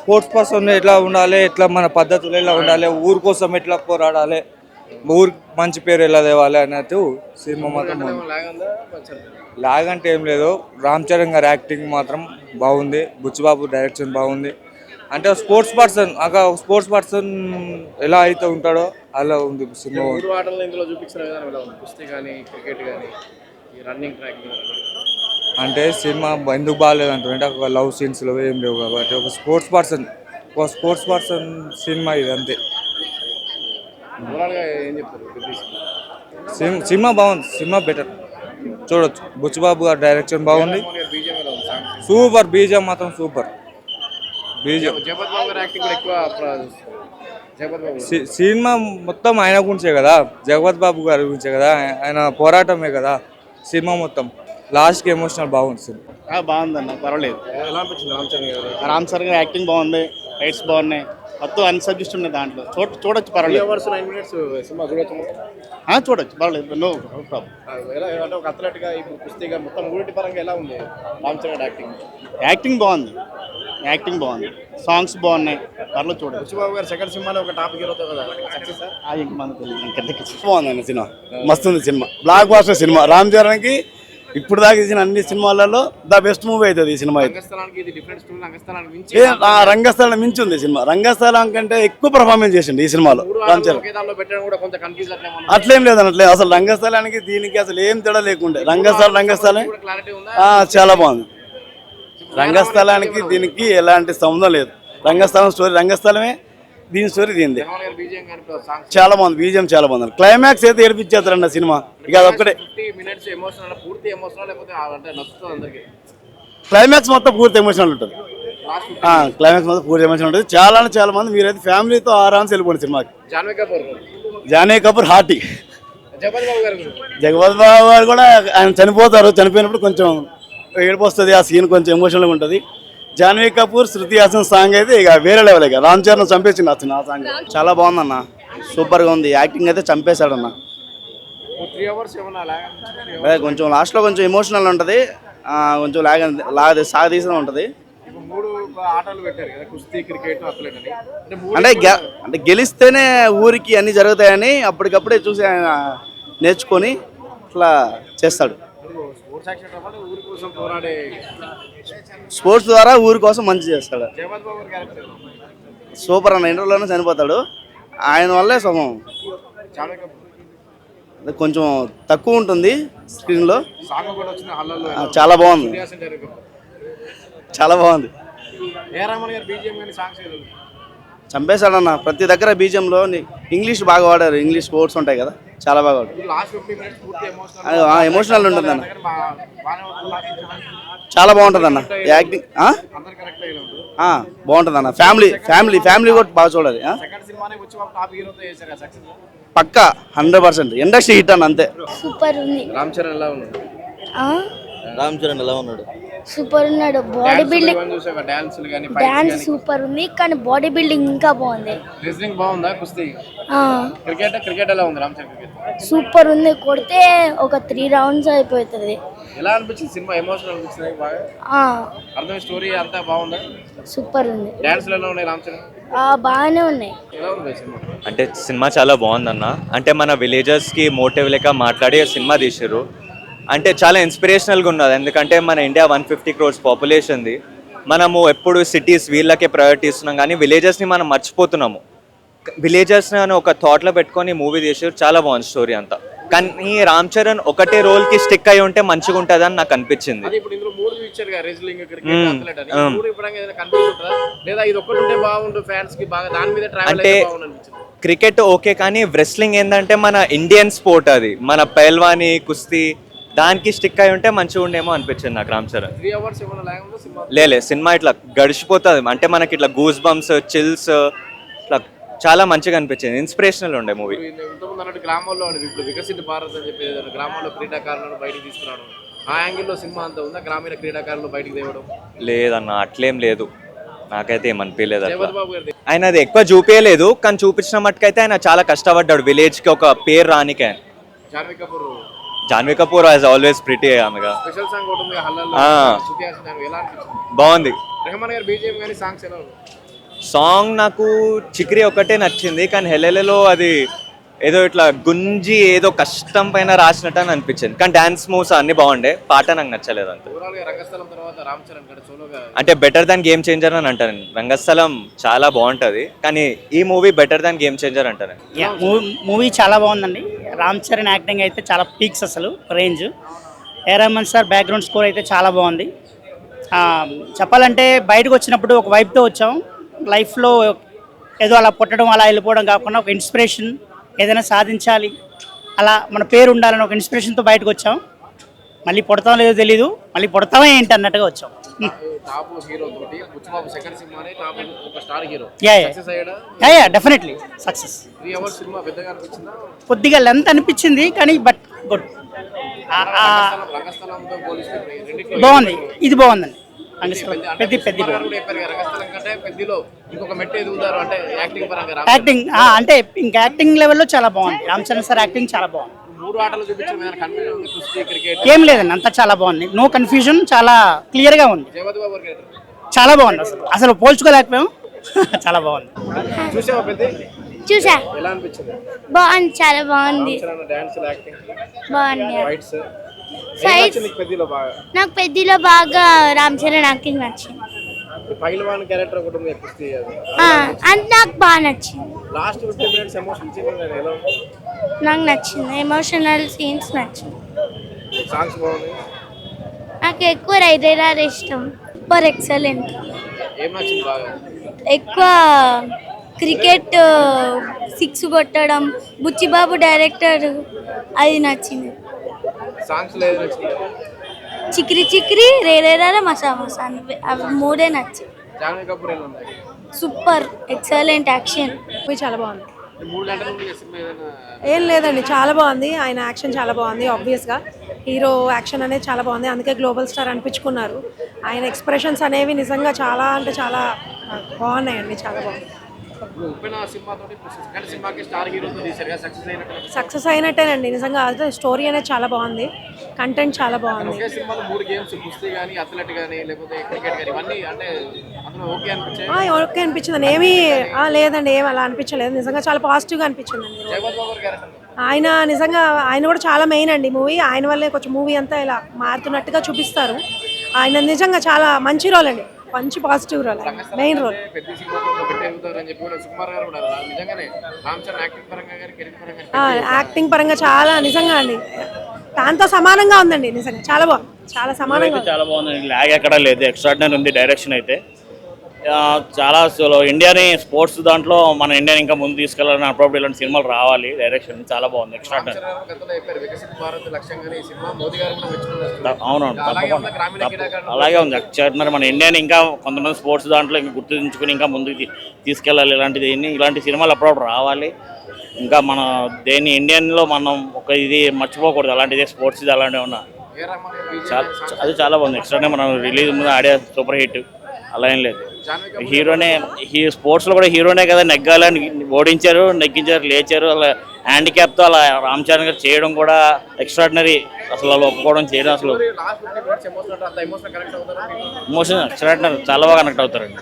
Sports person ఎట్లా ఉండాలి, ఎట్లా మన పద్ధతులు ఎలా ఉండాలి, ఊరు కోసం ఎట్లా పోరాడాలి, ఊరు మంచి పేరు ఎలా తేవాలి అన్నట్టు సినిమా మాత్రం లాగ్ అంటే ఏం లేదు. రామ్ చరణ్ గారి యాక్టింగ్ మాత్రం బాగుంది, బుచ్చిబాబు డైరెక్షన్ బాగుంది. అంటే స్పోర్ట్స్ పర్సన్ ఎలా అయితే ఉంటాడో అలా ఉంది సినిమా. అంటే సినిమా ఎందుకు బాగాలేదంటే ఒక లవ్ సీన్స్లో ఏం లేవు కాబట్టి ఒక స్పోర్ట్స్ పర్సన్ సినిమా ఇది అంతే. సినిమా బాగుంది, సినిమా బెటర్, చూడొచ్చు. బుచ్చిబాబు గారి డైరెక్షన్ బాగుంది, సూపర్ బీజం మాత్రం సూపర్ బీజం. సినిమా మొత్తం ఆయన గురించే కదా, జగపత్ బాబు గారి గురించే కదా, ఆయన పోరాటమే కదా సినిమా మొత్తం. లాస్ట్కి ఎమోషనల్ బాగుంది సినిమా. బాగుందన్న, పర్వాలేదు. ఎలా అనిపించింది రామ్ చరణ్ గారి యాక్టింగ్ బాగుంది, ఫైట్స్ బాగున్నాయి, మొత్తం అన్ని సబ్జెక్ట్స్ ఉన్నాయి దాంట్లో. చూడొచ్చు, పర్వాలేదు. చూడొచ్చు, పర్వాలేదు, నో ప్రాబ్లం. ఒక అథ్లెట్గా ఇప్పుడు కుస్తీగా మొత్తం మూడింటి పరంగా ఎలా ఉంది రామ్ చరణ్ యాక్టింగ్? యాక్టింగ్ బాగుంది, సాంగ్స్ బాగున్నాయి, పర్లేదు చూడండి. బుచ్చిబాబు గారు సెకండ్ సినిమాలో ఒక టాప్ హీరోతో కదా సక్సెస్. బాగుందండి సినిమా, మస్తుంది సినిమా, బ్లాక్ బాస్టర్ సినిమా. రామ్ చరణ్కి ఇప్పుడు దాకా ఇచ్చిన అన్ని సినిమాలలో ద బెస్ట్ మూవీ అవుతుంది ఈ సినిమా. రంగస్థలం మించి ఉంది సినిమా. రంగస్థలం కంటే ఎక్కువ పర్ఫార్మెన్స్ చేసిండు ఈ సినిమాలో రామ్ చరణ్. అట్లేం లేదన్నట్లేదు, అసలు రంగస్థలానికి దీనికి అసలు ఏం తేడా లేకుండే. రంగస్థలం చాలా బాగుంది. రంగస్థలానికి దీనికి ఎలాంటి సంబంధం లేదు. రంగస్థలం స్టోరీ రంగస్థలమే, దీని స్టోరీ దీనిది. చాలా బాగుంది, బీజిఎం చాలా బాగుంది. క్లైమాక్స్ అయితే ఏడిపించేస్తారండి సినిమా. ఇక అదొక్కటే క్లైమాక్స్ మొత్తం పూర్తి ఎమోషనల్ ఉంటుంది. చాలా మంది మీరైతే ఫ్యామిలీతో ఆరామ్స్ వెళ్ళిపోండి సినిమాకి. జాహ్నవి కపూర్ హార్టీ. జగపత్ బాబు గారు కూడా ఆయన చనిపోతారు, చనిపోయినప్పుడు కొంచెం ఏడుపు వస్తుంది, ఆ సీన్ కొంచెం ఎమోషనల్గా ఉంటుంది. జాహ్నవి కపూర్, శృతి హాసన్ సాంగ్ అయితే ఇక వేరే లెవెల్. ఇక రామ్ చరణ్ చంపేసింది ఆ సాంగ్. చాలా బాగుందన్న, సూపర్గా ఉంది. యాక్టింగ్ అయితే చంపేశాడన్న. కొంచెం లాస్ట్లో కొంచెం ఎమోషనల్ ఉంటుంది, కొంచెం సాగదీసిన ఉంటుంది. అంటే గెలిస్తేనే ఊరికి అన్ని జరుగుతాయని అప్పటికప్పుడే చూసి ఆయన నేర్చుకొని ఇట్లా చేస్తాడు. స్పోర్ట్స్ ద్వారా ఊరి కోసం మంచి చేస్తాడు. సూపర్ అన్న, ఇంటర్వ్యూలోనే చనిపోతాడు. ఆయన వల్లే సగం కొంచెం తక్కువ ఉంటుంది స్క్రీన్లో. చాలా బాగుంది, చాలా బాగుంది. చంపేశాడన్న ప్రతి దగ్గర. బీజిఎంలో ఇంగ్లీష్ బాగా వాడారు, ఇంగ్లీష్ వర్డ్స్ ఉంటాయి కదా, చాలా బాగా వాడారు. ఎమోషనల్ ఉంటుంది అన్న, చాలా బాగుంటుంది అన్న యాక్టింగ్. బాగుంటుంది అన్న, ఫ్యామిలీ కూడా బాగా చూడాలి. పక్కా 100% ఇండస్ట్రీ హిట్ అన్న, అంతే. సూపర్ ఉంది. రామ్ చరణ్ ఎలా ఉన్నాడు? సూపర్ ఉన్నాడు. బాడీ బిల్డింగ్ డాన్స్ సూపర్ ఉంది, కానీ బాడీ బిల్డింగ్ ఇంకా బాగుంది. క్రికెట్ ఎలా ఉంది రామ్ చరణ్? సూపర్ ఉంది, కొడితే ఒక 3 రౌండ్స్ అయిపోతుంది. ఎలా అనిపించింది సినిమా? ఎమోషనల్ అనిపించింది బాగా? అర్థం స్టోరీ అంతా బాగుందా? సూపర్ ఉంది. డాన్స్లు ఎలా ఉన్నాయి రామ్ చరణ్? బాగానే ఉన్నాయి. ఎలా ఉంది సినిమా? అంటే సినిమా చాలా బాగుందన్న. అంటే మన విలేజర్స్కి మోటివ్ లెక్క మాట్లాడి సినిమా తీసారు. అంటే చాలా ఇన్స్పిరేషనల్గా ఉన్నది. ఎందుకంటే మన ఇండియా 150 crores పాపులేషన్ది. మనము ఎప్పుడు సిటీస్ వీళ్ళకే ప్రయారిటీ ఇస్తున్నాం, కానీ విలేజెస్ని మనం మర్చిపోతున్నాము. విలేజర్స్ని అని ఒక థాట్లో పెట్టుకొని మూవీ తీసారు, చాలా బాగుంది స్టోరీ అంతా. కానీ రామ్ చరణ్ ఒకటే రోల్కి స్టిక్ అయి ఉంటే మంచిగా ఉంటుంది అని నాకు అనిపించింది. అంటే క్రికెట్ ఓకే, కానీ రెస్లింగ్ ఏంటంటే మన ఇండియన్ స్పోర్ట్, అది మన పైల్వాని కుస్తీ, దానికి స్టిక్ అయి ఉంటే మంచిగా ఉండేమో అనిపించింది నాకు రామ్ చరణ్. లేలే, సినిమా ఇట్లా గడిచిపోతుంది. అంటే మనకి ఇట్లా గూస్ బంప్స్, చిల్స్, ఇట్లా చాలా మంచిగా అనిపించింది. ఇన్స్పిరేషనల్ ఉండే మూవీ. గ్రామాల్లో వికసిత భారత్ అని చెప్పి గ్రామాల్లో క్రీడాకారులను బయటకు తీసుకురావడం, ఆ యాంగిల్లో సినిమా అంతా ఉందా? గ్రామీణ క్రీడాకారులు బయటకు తేవడం? లేదన్న, అట్లేం లేదు, నాకైతే ఏమనిపించలేదు అట్లా. ఆయన అది ఎక్కువ చూపించలేదు, కానీ చూపించిన మట్టుకైతే ఆయన చాలా కష్టపడ్డాడు విలేజ్కి ఒక పేరు రానికే. Janhvi Kapoor as always pretty. ఆమెగా బాగుంది. సాంగ్ నాకు చిక్రి ఒకటే నచ్చింది, కానీ హెలెలలో అది ఏదో ఇట్లా గుంజి ఏదో కష్టం పైన రాసినట్టు అని అనిపించింది. కానీ డాన్స్ మూవ్స్ అన్ని బాగుండే, పాట నాకు నచ్చలేదు అంతే. ఓవరాల్ గా రంగస్థలం తర్వాత రామ్ చరణ్ గారు సోలోగా అంటే బెటర్ దాన్ గేమ్ చేంజర్ అని అంటాను. రంగస్థలం చాలా బాగుంటుంది, కానీ ఈ movie better than game changer అంటాను. మూవీ చాలా బాగుందండి. రామ్ చరణ్ యాక్టింగ్ అయితే చాలా పీక్స్, అసలు రేంజ్. ఏ రహమాన్ సార్ బ్యాక్గ్రౌండ్ స్కోర్ అయితే చాలా బాగుంది. చెప్పాలంటే బయటకు వచ్చినప్పుడు ఒక వైబ్తో వచ్చాం. లైఫ్లో ఏదో అలా పుట్టడం అలా వెళ్ళిపోవడం కాకుండా ఒక ఇన్స్పిరేషన్, ఏదైనా సాధించాలి, అలా మన పేరు ఉండాలని ఒక ఇన్స్పిరేషన్తో బయటకు వచ్చాం. మళ్ళీ పుడతాం లేదో తెలీదు, మళ్ళీ పుడతామా ఏంటి అన్నట్టుగా వచ్చాం. టాప్ హీరో తోటి బుచ్చిబాబు సెకండ్ సినిమానే టాప్ ఒక స్టార్ హీరో యా సక్సెస్ అయ్యాడా? Yeah definitely success. 3 అవర్స్ సినిమా పెద్దగా అనిపించిందా? కొద్దిగా లెంత్ అనిపించింది, కానీ బట్ గుడ్. రంగస్థలంతో పోలిస్తే రెండిట్లో బాగుంది, ఇది బాగుందండి. పెద్ద పెద్ద కూడా చెప్పారు కదా, రంగస్థలం కంటే పెద్దలో ఇంకొక మెట్టు ఎదుగుతారు అంటే యాక్టింగ్ పరంగా. యాక్టింగ్ అంటే ఇంకా యాక్టింగ్ లెవెల్లో చాలా బాగుంది. రామ్ చరణ్ సార్ యాక్టింగ్ చాలా బాగుంది. 3 ఆటలు చూపించడం మీద కన్ఫ్యూజన్ ఉంది. కుస్తీ, క్రికెట్ ఏం లేదండి, అంతా చాలా బాగుంది. నో కన్ఫ్యూజన్, చాలా క్లియర్గా ఉంది. జగపతి బాబు క్రికెటర్ చాలా బాగుంది, అసలు పోల్చుకోలేకపోయాం. చాలా బాగుంది. చూసావా పెద్ద? చూసా, ఎలా అనిపించింది? బాగుంది, చాలా బాగుంది, డాన్స్, యాక్టింగ్, బాగుంది. ఫైట్స్ ఫైట్స్ పెద్దలో బాగా నాకు పెద్దలో బాగా రామ్ చరణ్ యాక్టింగ్ నచ్చింది. పైల్వాన్ క్యారెక్టర్ ఒకటి ఉంది కుస్తీ, అది అంటే నాకు బాగా నచ్చింది. లాస్ట్ 15 మినిట్స్ ఎమోషన్ సీన్ ఎలా ఉంది? నాకు నచ్చింది, ఎమోషనల్ సీన్స్ నచ్చింది. సాంగ్స్ బాగున్నాయి. నాకు ఎక్కువ రైడర్ ఇష్టం. Super excellent. ఏం నచ్చింది బాగా? ఎక్కువ క్రికెట్ 6 కొట్టడం, బుచ్చిబాబు డైరెక్టర్, అది నచ్చింది. సాంగ్స్ లేదు నచ్చింది. చిక్రి చిక్రి, రేరేరా, మసా మసా, అవి 3 నచ్చింది. జాన్వీ కపూర్ ఎలా ఉంది? Super excellent action. చాలా బాగుంది. 3 గంటల నుండి సినిమా ఏదైనా ఏం లేదండి, చాలా బాగుంది. ఆయన యాక్షన్ చాలా బాగుంది. ఆబ్వియస్గా హీరో యాక్షన్ అనేది చాలా బాగుంది, అందుకే గ్లోబల్ స్టార్ అనిపించుకున్నారు. ఆయన ఎక్స్ప్రెషన్స్ అనేవి నిజంగా చాలా అంటే చాలా బాగున్నాయండి, చాలా బాగుంది. ఉప్పెన సినిమాతో సెకండ్ సినిమాకి స్టార్ హీరోతో తీశారు కదా, సక్సెస్ అయినట్టు. సక్సెస్ అయినట్టేనండి నిజంగా. అదే స్టోరీ అనేది చాలా బాగుంది, కంటెంట్ చాలా బాగుంది. ఒకే సినిమాలో 3 గేమ్స్, కుస్తీ కానీ, అథ్లెట్ కానీ, లేకపోతే క్రికెట్ కానీ, ఇవన్నీ అంటే అందులో ఓకే అనిపించాయి. ఓకే అనిపించింది, ఏమీ లేదండి, ఏం అలా అనిపించలేదు. నిజంగా చాలా పాజిటివ్గా అనిపించిందండి. జగపతి బాబు క్యారెక్టర్ ఆయన నిజంగా ఆయన కూడా చాలా మెయిన్ అండి మూవీ. ఆయన వల్లే కొంచెం మూవీ అంతా ఇలా మారుతున్నట్టుగా చూపిస్తారు. ఆయన నిజంగా చాలా మంచి రోల్ అండి, మంచి పాజిటివ్ రోల్, మెయిన్ రోల్. పెద్ద సినిమాతో పెట్టేగుతారని చెప్పి కూడా సుకుమార్ గారు కూడా నిజంగానే రామ్ చరణ్ యాక్టింగ్ పరంగా కానీ, కెరీర్ పరంగా యాక్టింగ్ పరంగా చాలా నిజంగా అండి దాంతో సమానంగా ఉందండి. నిజంగా చాలా బాగుంది, చాలా సమానంగా ఉంది. చాలా బాగుంది. ల్యాగ్ ఎక్కడా లేదు, ఎక్స్ట్రాడినరీ ఉంది డైరెక్షన్ అయితే. చాలా అసలు ఇండియాని స్పోర్ట్స్ దాంట్లో మన ఇండియాని ఇంకా ముందు తీసుకెళ్ళాలని అప్పుడప్పుడు ఇలాంటి సినిమాలు రావాలి. డైరెక్షన్ చాలా బాగుంది, ఎక్స్ట్రాడినరీ. గతంలో చెప్పారు వికసిత భారత్ లక్ష్యంగానే ఈ సినిమా మోదీ గారు కూడా మెచ్చుకున్నారు. అవునవును, అలాగే తప్పకుండా ఉన్న గ్రామీణ క్రీడాకారులు అలాగే ఉంది. ఎక్స్ట్రాడినరీ. మన ఇండియాని ఇంకా కొంతమంది స్పోర్ట్స్ దాంట్లో ఇంకా గుర్తుంచుకుని ఇంకా ముందుకు తీసుకెళ్ళాలి. ఇలాంటి సినిమాలు అప్పుడప్పుడు రావాలి. ఇంకా మన దేన్ని ఇండియన్లో మనం ఒక ఇది మర్చిపోకూడదు. అలాంటిదే స్పోర్ట్స్ ఇది అలాంటివి ఉన్నా ఏ రహమాన్ గారు చాలా అది చాలా బాగుంది. ఎక్స్ట్రాడినరీ. మనం రిలీజ్ ముందు ఆడే సూపర్ హిట్ అలా ఏం లేదు. హీరోనే స్పోర్ట్స్లో కూడా హీరోనే కదా, నెగ్గాలని ఓడించారు, నెగ్గించారు, లేచారు. అలా హ్యాండిక్యాప్తో అలా రామ్ చరణ్ గారు చేయడం కూడా ఎక్స్ట్రాడినరీ. అసలు అలా ఒప్పుకోవడం చేయడం అసలు లాస్ట్ 15 మినిట్స్ ఎమోషన్ అంత ఎమోషన్ కనెక్ట్ అవుతారు. ఎమోషన్ ఎక్స్ట్రాడినరీ, చాలా బాగా కనెక్ట్ అవుతారండి.